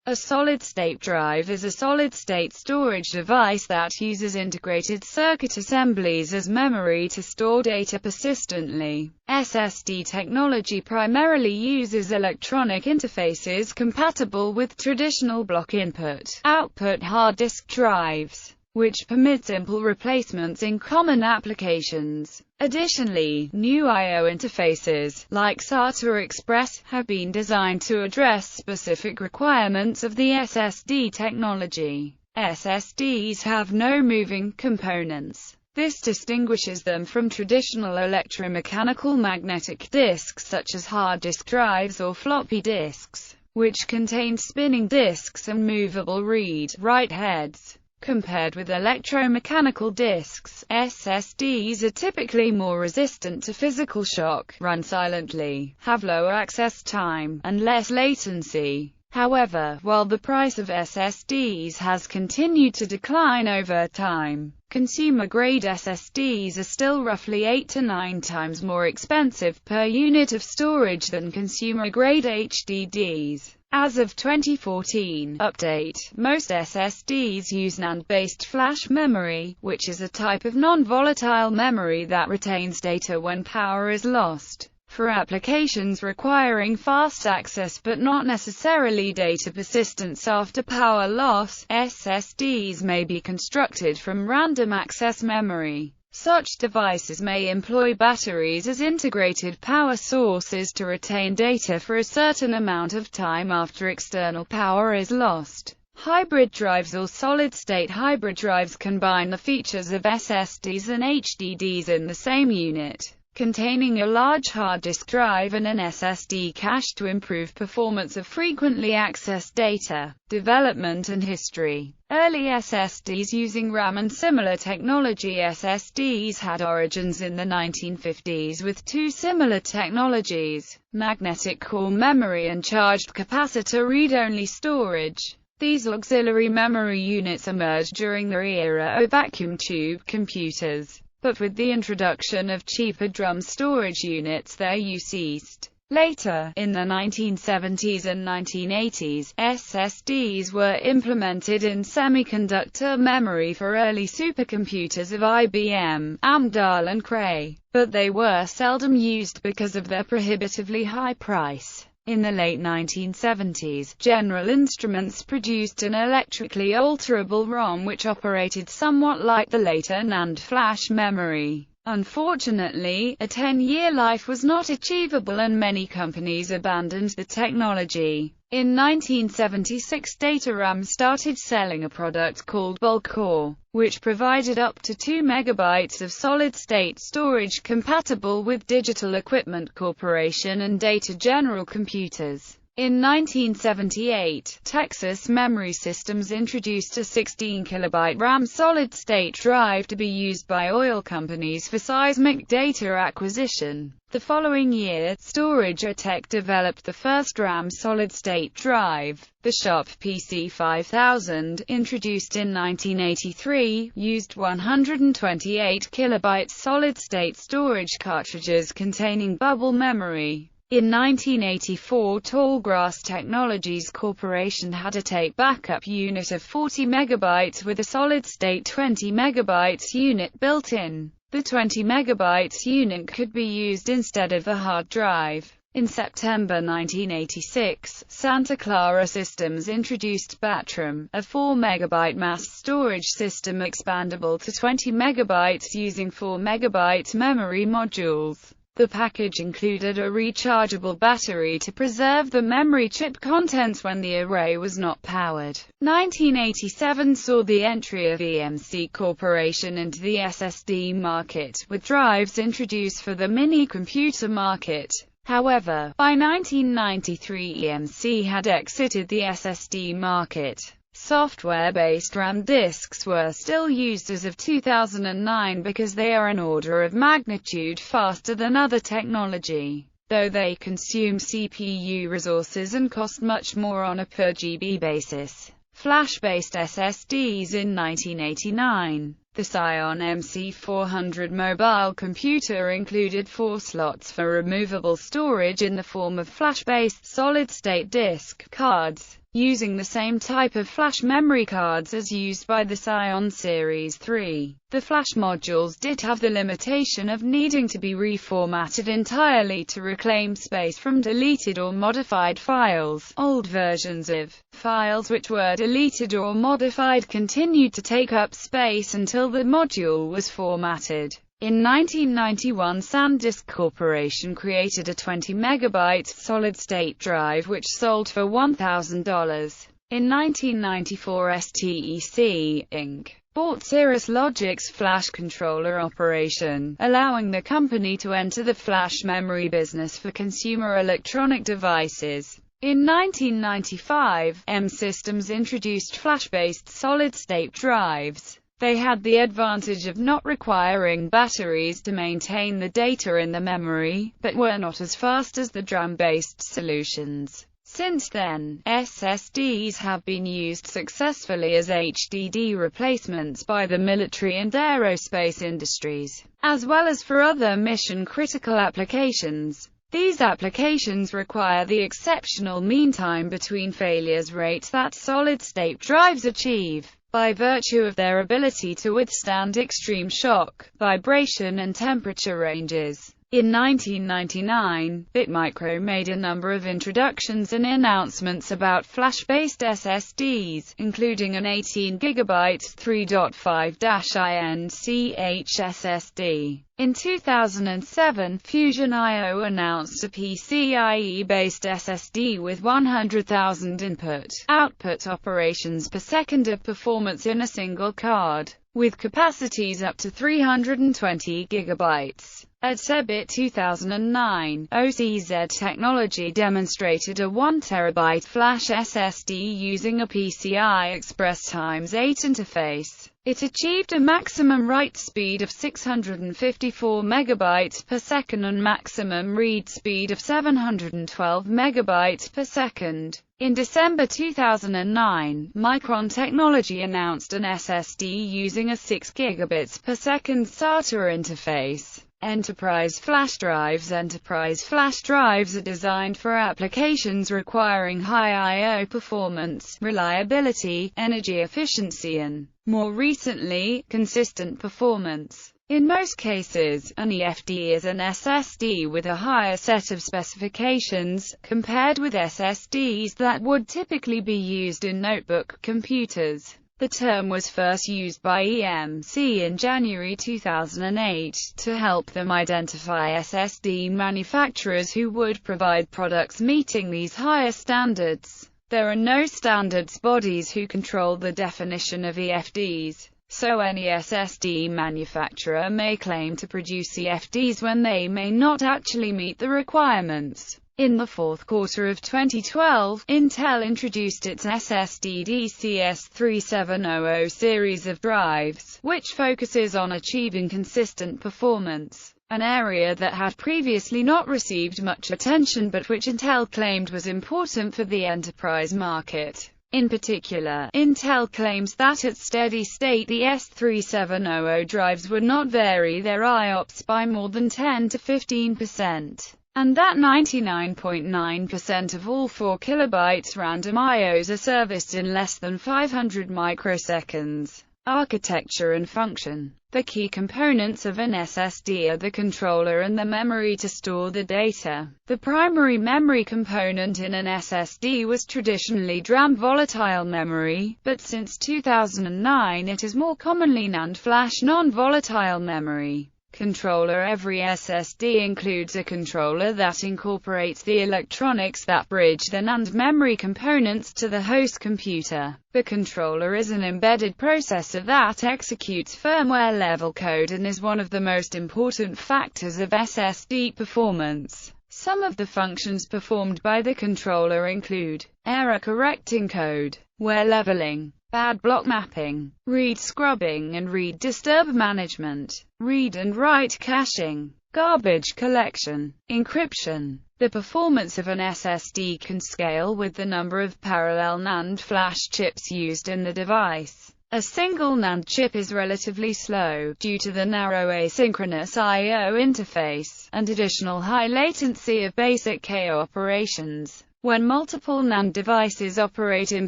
A solid-state drive is a solid-state storage device that uses integrated circuit assemblies as memory to store data persistently. SSD technology primarily uses electronic interfaces compatible with traditional block input-output hard disk drives, which permit simple replacements in common applications. Additionally, new I/O interfaces, like SATA Express, have been designed to address specific requirements of the SSD technology. SSDs have no moving components. This distinguishes them from traditional electromechanical magnetic disks such as hard disk drives or floppy disks, which contain spinning disks and movable read-write heads. Compared with electromechanical disks, SSDs are typically more resistant to physical shock, run silently, have lower access time, and less latency. However, while the price of SSDs has continued to decline over time, consumer-grade SSDs are still roughly 8 to 9 times more expensive per unit of storage than consumer-grade HDDs. As of 2014 update, most SSDs use NAND-based flash memory, which is a type of non-volatile memory that retains data when power is lost. For applications requiring fast access but not necessarily data persistence after power loss, SSDs may be constructed from random access memory. Such devices may employ batteries as integrated power sources to retain data for a certain amount of time after external power is lost. Hybrid drives or solid-state hybrid drives combine the features of SSDs and HDDs in the same unit, containing a large hard disk drive and an SSD cache to improve performance of frequently accessed data. Development and history. Early SSDs using RAM and similar technology. SSDs had origins in the 1950s with two similar technologies: magnetic core memory and charged capacitor read-only storage. These auxiliary memory units emerged during the era of vacuum tube computers, but with the introduction of cheaper drum storage units their use ceased. Later, in the 1970s and 1980s, SSDs were implemented in semiconductor memory for early supercomputers of IBM, Amdahl and Cray, but they were seldom used because of their prohibitively high price. In the late 1970s, General Instruments produced an electrically alterable ROM which operated somewhat like the later NAND flash memory. Unfortunately, a 10-year life was not achievable and many companies abandoned the technology. In 1976, DataRam started selling a product called Bulk Core, which provided up to 2 megabytes of solid-state storage compatible with Digital Equipment Corporation and Data General Computers. In 1978, Texas Memory Systems introduced a 16-kilobyte RAM solid-state drive to be used by oil companies for seismic data acquisition. The following year, Storage-Tech developed the first RAM solid-state drive. The Sharp PC5000, introduced in 1983, used 128 kilobyte solid-state storage cartridges containing bubble memory. In 1984, Tallgrass Technologies Corporation had a tape backup unit of 40 megabytes with a solid-state 20 megabytes unit built in. The 20 megabytes unit could be used instead of a hard drive. In September 1986, Santa Clara Systems introduced Batram, a 4 megabyte mass storage system expandable to 20 megabytes using 4 megabyte memory modules. The package included a rechargeable battery to preserve the memory chip contents when the array was not powered. 1987 saw the entry of EMC Corporation into the SSD market, with drives introduced for the mini-computer market. However, by 1993 EMC had exited the SSD market. Software-based RAM disks were still used as of 2009 because they are an order of magnitude faster than other technology, though they consume CPU resources and cost much more on a per GB basis. Flash-based SSDs in 1989. The Psion MC400 mobile computer included 4 slots for removable storage in the form of flash-based solid-state disk cards. using the same type of flash memory cards as used by the Psion Series 3. The flash modules did have the limitation of needing to be reformatted entirely to reclaim space from deleted or modified files. Old versions of files which were deleted or modified continued to take up space until the module was formatted. In 1991, SanDisk Corporation created a 20 MB solid-state drive which sold for $1,000. In 1994, STEC, Inc. bought Cirrus Logic's flash controller operation, allowing the company to enter the flash memory business for consumer electronic devices. In 1995, M Systems introduced flash-based solid-state drives. They had the advantage of not requiring batteries to maintain the data in the memory, but were not as fast as the DRAM-based solutions. Since then, SSDs have been used successfully as HDD replacements by the military and aerospace industries, as well as for other mission-critical applications. These applications require the exceptional mean time between failures rate that solid-state drives achieve, by virtue of their ability to withstand extreme shock, vibration and temperature ranges. In 1999, Bitmicro made a number of introductions and announcements about flash-based SSDs, including an 18 GB 3.5-inch SSD. In 2007, Fusion IO announced a PCIe-based SSD with 100,000 input-output operations per second of performance in a single card, with capacities up to 320 GB. At CeBIT 2009, OCZ Technology demonstrated a 1 TB flash SSD using a PCI Express x8 interface. It achieved a maximum write speed of 654 MB per second and maximum read speed of 712 MB per second. In December 2009, Micron Technology announced an SSD using a 6 gigabits per second SATA interface. Enterprise flash drives are designed for applications requiring high I/O performance, reliability, energy efficiency and, more recently, consistent performance. In most cases, an EFD is an SSD with a higher set of specifications, compared with SSDs that would typically be used in notebook computers. The term was first used by EMC in January 2008, to help them identify SSD manufacturers who would provide products meeting these higher standards. There are no standards bodies who control the definition of EFDs, so any SSD manufacturer may claim to produce EFDs when they may not actually meet the requirements. In the fourth quarter of 2012, Intel introduced its SSD DCS3700 series of drives, which focuses on achieving consistent performance, an area that had previously not received much attention but which Intel claimed was important for the enterprise market. In particular, Intel claims that at steady state the S3700 drives would not vary their IOPS by more than 10 to 15%. And that 99.9% of all 4 KB random IOs are serviced in less than 500 microseconds. Architecture and function. The key components of an SSD are the controller and the memory to store the data. The primary memory component in an SSD was traditionally DRAM volatile memory, but since 2009 it is more commonly NAND flash non-volatile memory. Controller. Every SSD includes a controller that incorporates the electronics that bridge the NAND memory components to the host computer. The controller is an embedded processor that executes firmware-level code and is one of the most important factors of SSD performance. Some of the functions performed by the controller include error-correcting code, wear leveling, bad block mapping, read scrubbing and read disturb management, read and write caching, garbage collection, encryption. The performance of an SSD can scale with the number of parallel NAND flash chips used in the device. A single NAND chip is relatively slow, due to the narrow asynchronous I/O interface, and additional high latency of basic K operations, When multiple NAND devices operate in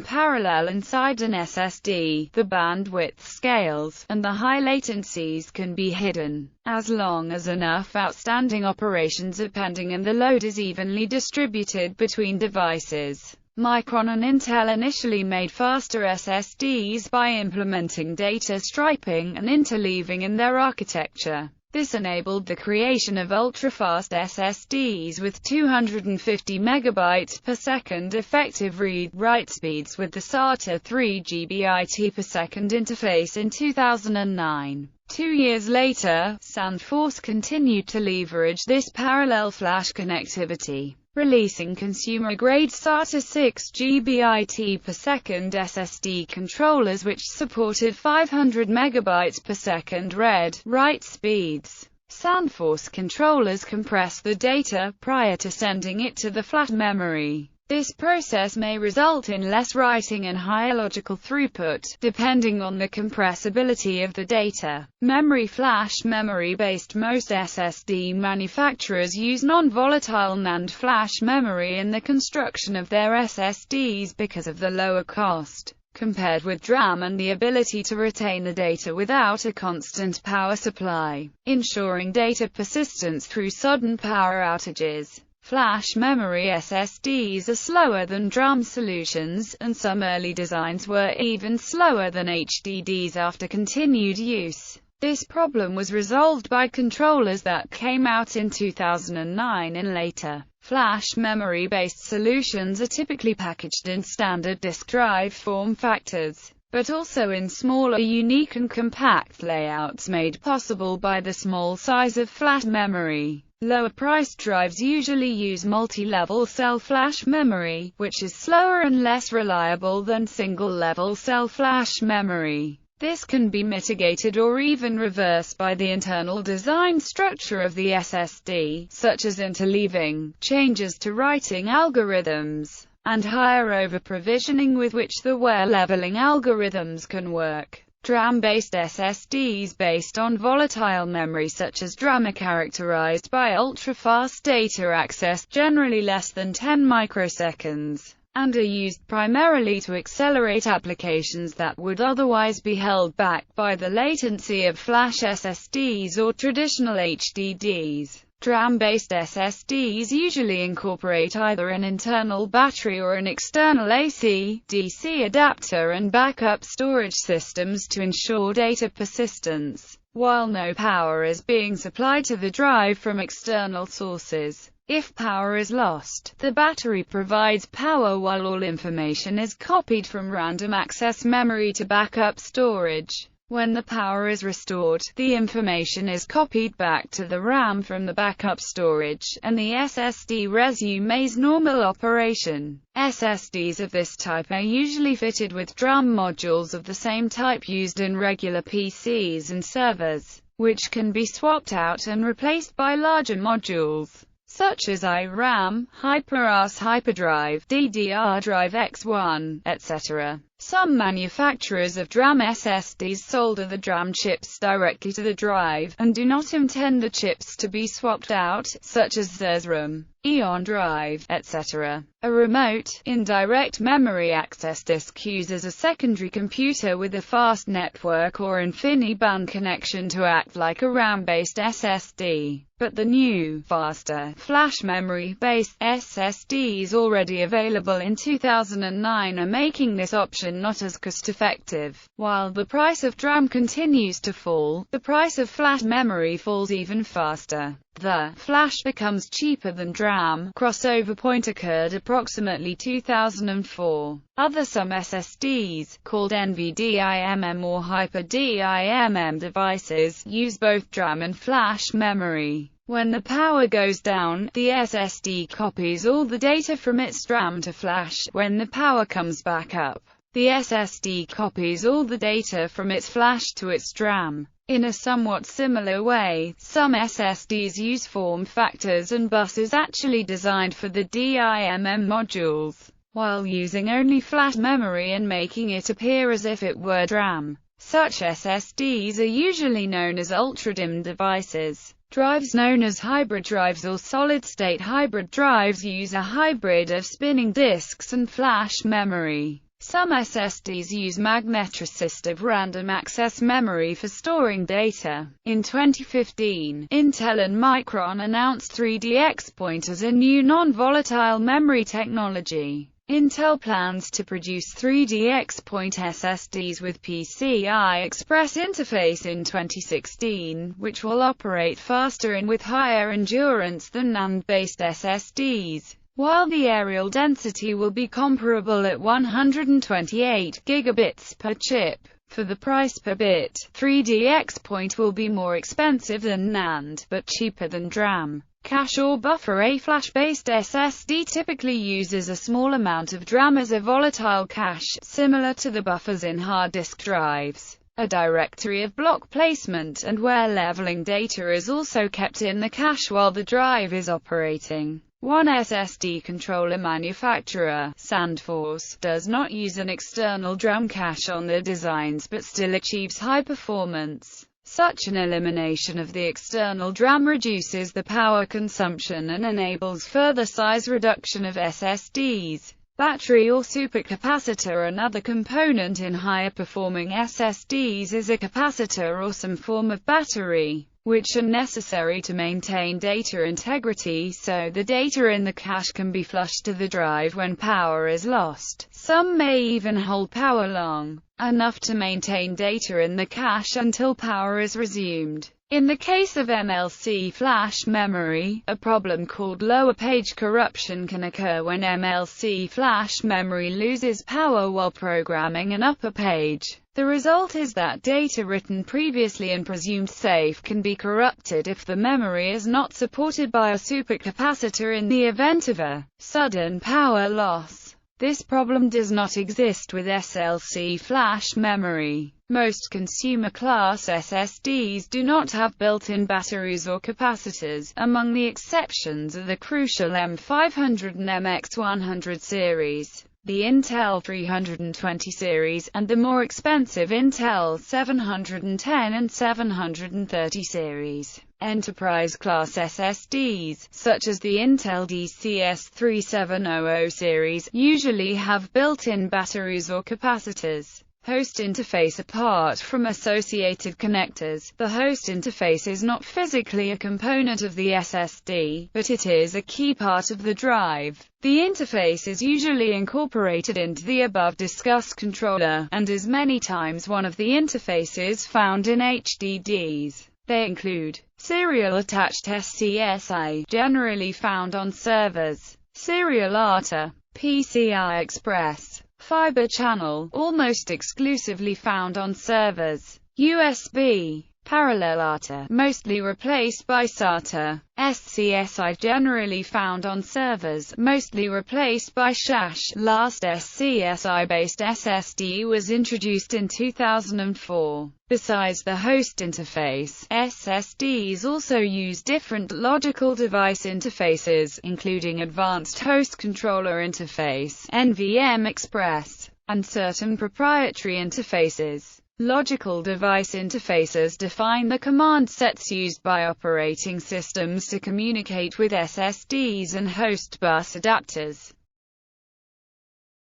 parallel inside an SSD, the bandwidth scales, and the high latencies can be hidden, as long as enough outstanding operations are pending and the load is evenly distributed between devices. Micron and Intel initially made faster SSDs by implementing data striping and interleaving in their architecture. This enabled the creation of ultra-fast SSDs with 250 MB per second effective read-write speeds with the SATA 3 GB per second interface in 2009. 2 years later, SandForce continued to leverage this parallel flash connectivity, releasing consumer-grade SATA 6 GB per second SSD controllers which supported 500 MB per second read-write speeds. SandForce controllers compress the data prior to sending it to the flash memory. This process may result in less writing and higher logical throughput, depending on the compressibility of the data. Memory flash memory-based. Most SSD manufacturers use non-volatile NAND flash memory in the construction of their SSDs because of the lower cost, compared with DRAM, and the ability to retain the data without a constant power supply, ensuring data persistence through sudden power outages. Flash memory SSDs are slower than DRAM solutions, and some early designs were even slower than HDDs after continued use. This problem was resolved by controllers that came out in 2009 and later. Flash memory-based solutions are typically packaged in standard disk drive form factors, but also in smaller, unique and compact layouts made possible by the small size of flash memory. Lower-priced drives usually use multi-level cell flash memory, which is slower and less reliable than single-level cell flash memory. This can be mitigated or even reversed by the internal design structure of the SSD, such as interleaving, changes to writing algorithms, and higher over-provisioning with which the wear leveling algorithms can work. DRAM-based SSDs based on volatile memory such as DRAM are characterized by ultra-fast data access, generally less than 10 microseconds, and are used primarily to accelerate applications that would otherwise be held back by the latency of flash SSDs or traditional HDDs. DRAM-based SSDs usually incorporate either an internal battery or an external AC/DC adapter and backup storage systems to ensure data persistence, while no power is being supplied to the drive from external sources. If power is lost, the battery provides power while all information is copied from random access memory to backup storage. When the power is restored, the information is copied back to the RAM from the backup storage, and the SSD resumes normal operation. SSDs of this type are usually fitted with DRAM modules of the same type used in regular PCs and servers, which can be swapped out and replaced by larger modules, such as iRAM, HyperOS Hyperdrive, DDR Drive X1, etc. Some manufacturers of DRAM SSDs solder the DRAM chips directly to the drive, and do not intend the chips to be swapped out, such as SRAM, Eon Drive, etc. A remote, indirect memory access disk uses a secondary computer with a fast network or InfiniBand connection to act like a RAM-based SSD. But the new, faster, flash memory-based SSDs already available in 2009 are making this option not as cost-effective. While the price of DRAM continues to fall, the price of flash memory falls even faster. The flash becomes cheaper than DRAM. Crossover point occurred approximately 2004. Some SSDs, called NVDIMM or Hyper-DIMM devices, use both DRAM and flash memory. When the power goes down, the SSD copies all the data from its DRAM to flash. When the power comes back up, the SSD copies all the data from its flash to its DRAM. In a somewhat similar way, some SSDs use form factors and buses actually designed for the DIMM modules, while using only flash memory and making it appear as if it were DRAM. Such SSDs are usually known as ultra-DIMM devices. Drives known as hybrid drives or solid-state hybrid drives use a hybrid of spinning disks and flash memory. Some SSDs use magnetic-resistive random access memory for storing data. In 2015, Intel and Micron announced 3DX-Point as a new non-volatile memory technology. Intel plans to produce 3DX-Point SSDs with PCI Express interface in 2016, which will operate faster and with higher endurance than NAND-based SSDs. While the areal density will be comparable at 128 gigabits per chip, for the price per bit, 3DX-Point will be more expensive than NAND, but cheaper than DRAM. Cache or buffer. A flash-based SSD typically uses a small amount of DRAM as a volatile cache, similar to the buffers in hard disk drives. A directory of block placement and where leveling data is also kept in the cache while the drive is operating. One SSD controller manufacturer, SandForce, does not use an external DRAM cache on their designs but still achieves high performance. Such an elimination of the external DRAM reduces the power consumption and enables further size reduction of SSDs. Battery or supercapacitor. Another component in higher performing SSDs is a capacitor or some form of battery, which are necessary to maintain data integrity so the data in the cache can be flushed to the drive when power is lost. Some may even hold power long enough to maintain data in the cache until power is resumed. In the case of MLC flash memory, a problem called lower page corruption can occur when MLC flash memory loses power while programming an upper page. The result is that data written previously and presumed safe can be corrupted if the memory is not supported by a supercapacitor in the event of a sudden power loss. This problem does not exist with SLC flash memory. Most consumer-class SSDs do not have built-in batteries or capacitors. Among the exceptions are the crucial M500 and MX100 series, the Intel 320 series, and the more expensive Intel 710 and 730 series. Enterprise-class SSDs, such as the Intel DCS3700 series, usually have built-in batteries or capacitors. Host interface. Apart from associated connectors, the host interface is not physically a component of the SSD, but it is a key part of the drive. The interface is usually incorporated into the above-discussed controller, and is many times one of the interfaces found in HDDs. They include serial attached SCSI, generally found on servers, serial ATA, PCI Express, fiber channel, almost exclusively found on servers, USB, parallel ATA, mostly replaced by SATA, SCSI, generally found on servers, mostly replaced by SAS. Last SCSI-based SSD was introduced in 2004. Besides the host interface, SSDs also use different logical device interfaces, including Advanced Host Controller Interface, NVM Express, and certain proprietary interfaces. Logical device interfaces define the command sets used by operating systems to communicate with SSDs and host bus adapters.